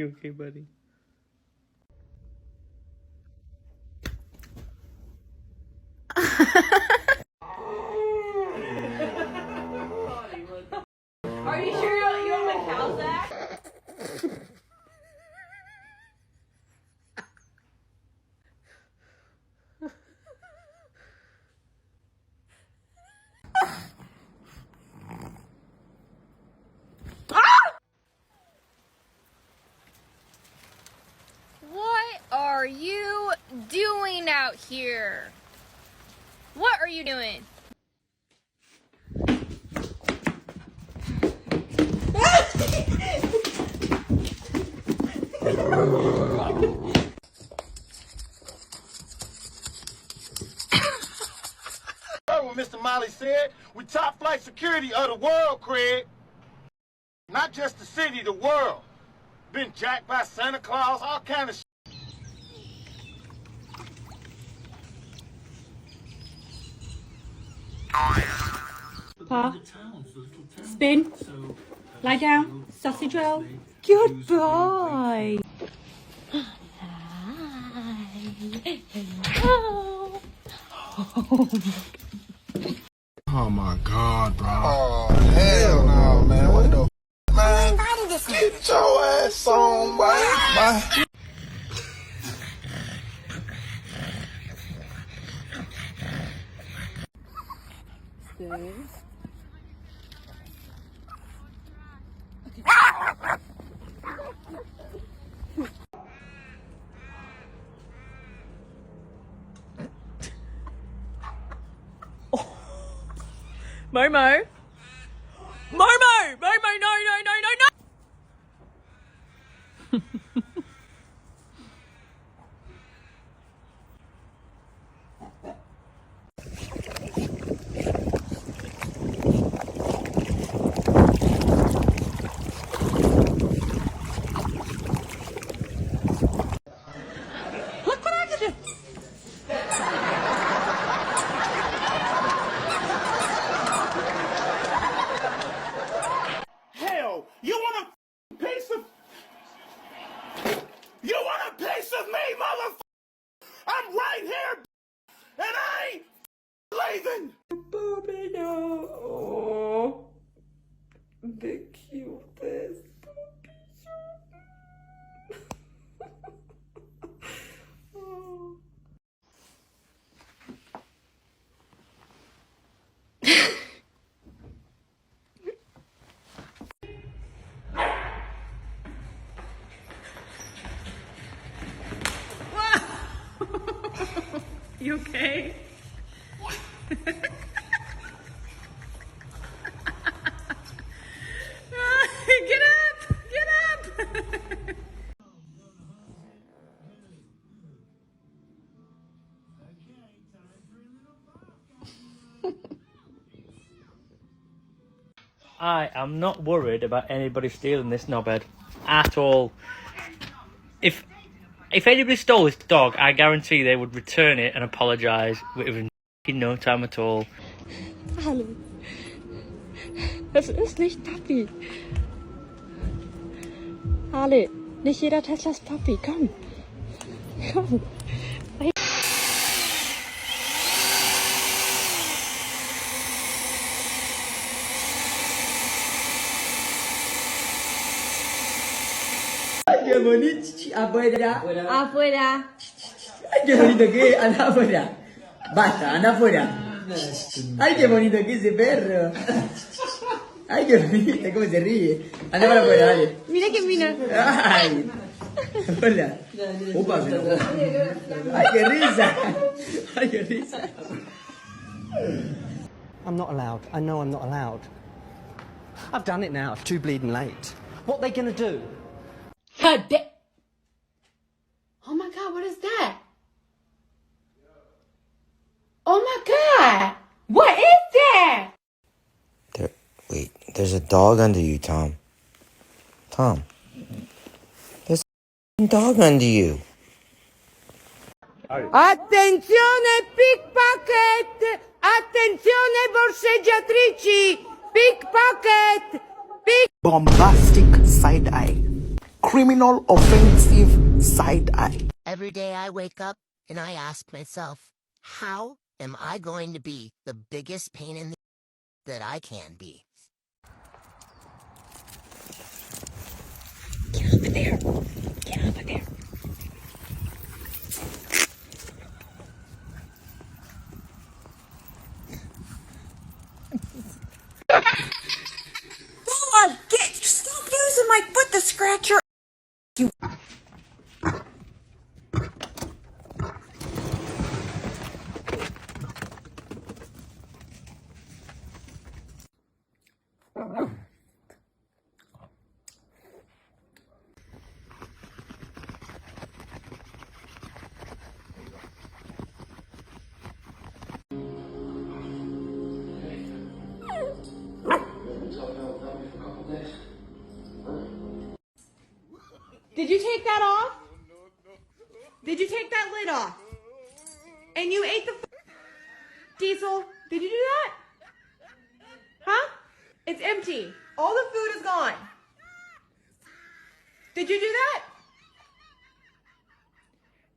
You okay, buddy? Are you sure you don't like cow sack? What are you doing out here? What are you doing? What Mr. Molly said, we top flight security of the world, Craig. Not just the city, the world. Been jacked by Santa Claus, all kind of shit. Paw. Spin. Lie down. Sausage roll. Good boy. Oh my God, bro. Oh, hell no, man. What the man? Get your ass on, boy. Momo. Momo! Momo, no, no, no, no, no! Look what I can do! Hell, you want a piece of... You want a piece of me, motherfucker? I'm right here, and I ain't leaving. Bobby, no. Oh, the cutest. Oh. You okay? Get up! Get up! I am not worried about anybody stealing this knobhead at all. If anybody stole this dog, I guarantee they would return it and apologise within no time at all. Hallo. Das ist nicht Papi. Harley, nicht jeder Tesla ist Papi. Komm. Komm. Qué bonito, afuera. Afuera. Ay, qué bonito que es, anda afuera. Basta, anda afuera. Ay, qué bonito que es ese perro. Ay, qué bonito, cómo se ríe. Anda para afuera, dale. Mira que mira. Ay. Hola. Opa, se enojó. Ay, qué risa. Ay, qué risa. I'm not allowed. I know I'm not allowed. I've done it now. It's too bleeding late. What are they going to do? Oh my God, what is that? Oh my God, what is that? Wait, there's a dog under you, Tom. Tom, there's a dog under you. Attenzione pickpocket! Attenzione borseggiatrici! Pickpocket! Bombastic side eye. criminal offensive side eye. Every day I wake up and I ask myself, how am I going to be the biggest pain in the that I can be? Get over there. Get over there. Dog, stop using my foot to scratch your. You. Did you take that off? Did you take that lid off? And you ate the Diesel, did you do that? Huh? It's empty. All the food is gone. Did you do that?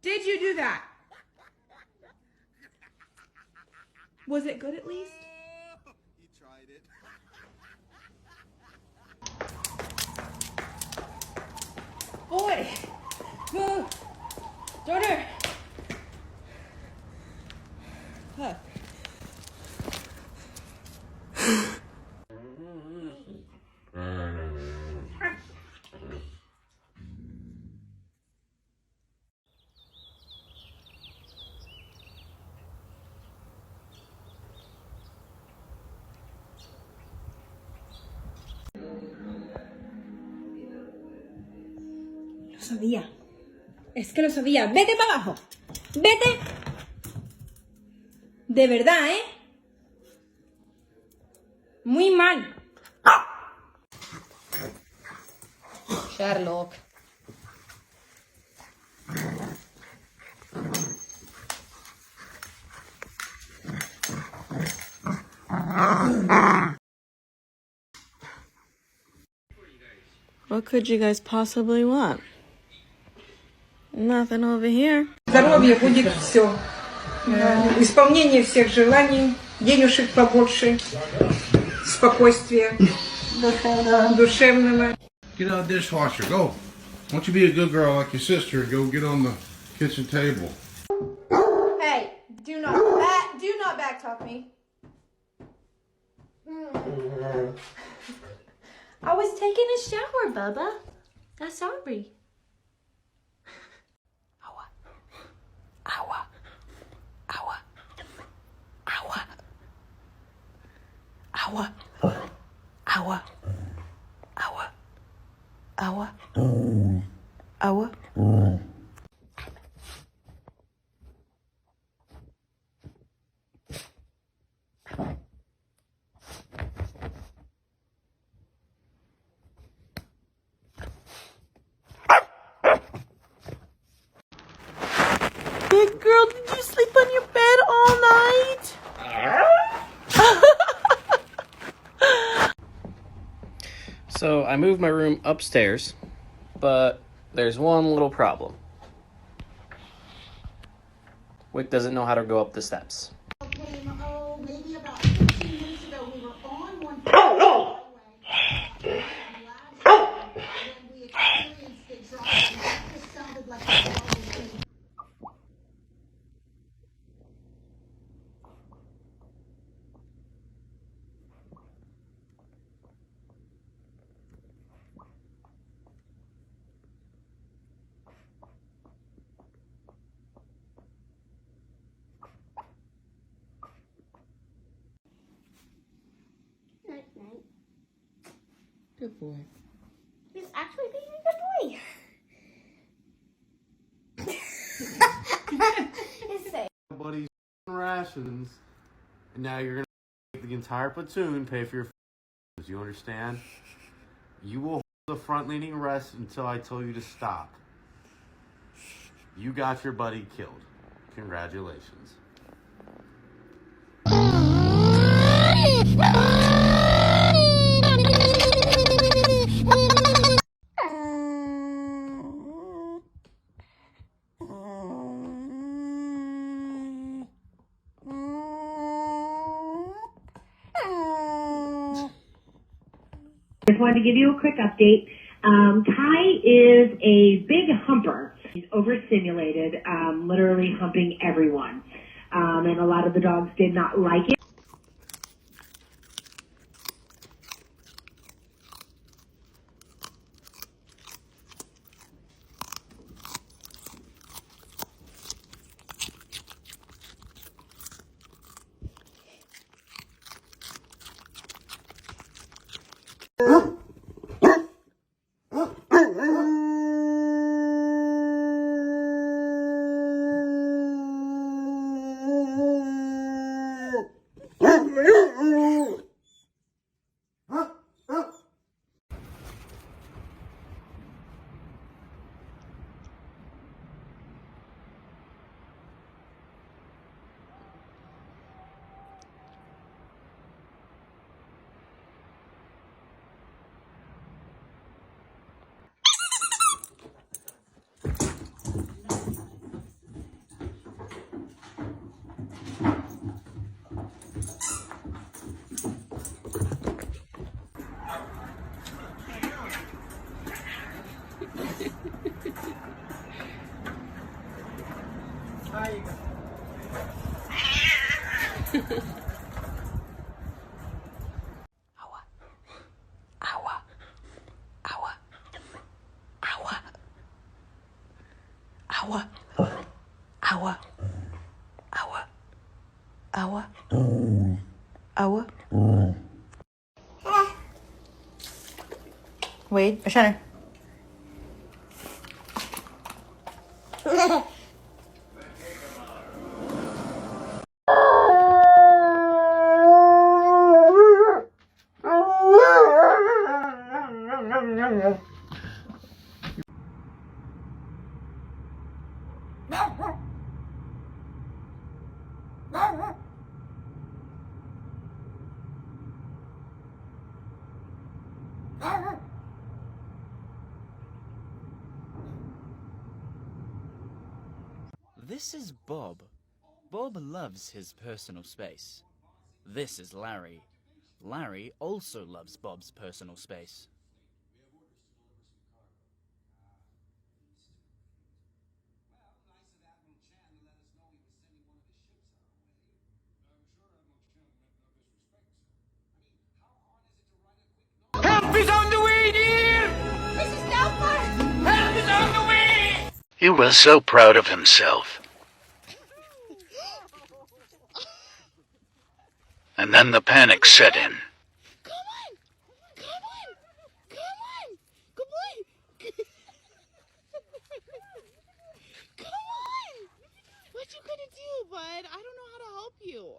Did you do that? Was it good at least? You tried it. Boy! Boo! Daughter! Huh. Lo sabía. Es que lo sabía. Vete para abajo. Vete. De verdad, ¿eh? Muy mal. Sherlock. What could you guys possibly want? Nothing over here. Здоровье будет все. Исполнение всех желаний, денежек побольше, спокойствия душевного. Get out of the dishwasher. Go. Why don't you be a good girl like your sister and go get on the kitchen table? Hey, do not backtalk me. I was taking a shower, Bubba. I'm sorry. Agua. Agua. Agua. Agua. Agua. Agua. Agua. Agua. Big girl, did you sleep on your bed all night? So I moved my room upstairs, but there's one little problem. Wick doesn't know how to go up the steps. Maybe about 15 minutes ago, we were on one highway, when we experienced it dropping. That just sounded like a horrible thing. Night. Good boy. He's actually being a good boy. It's safe. Buddy's rations, and now you're gonna make the entire platoon pay for your f***s. You understand? You will hold the front-leaning rest until I tell you to stop. You got your buddy killed. Congratulations. just wanted to give you a quick update. Kai is a big humper. He's overstimulated, literally humping everyone. And a lot of the dogs did not like it. Wait, Shannon. This is Bob. Bob loves his personal space. This is Larry. Larry also loves Bob's personal space. Help is on the way, dear! Mrs. Doubtfire! Help is on the way! He was so proud of himself. And then the panic set in. What you gonna do, bud? I don't know how to help you.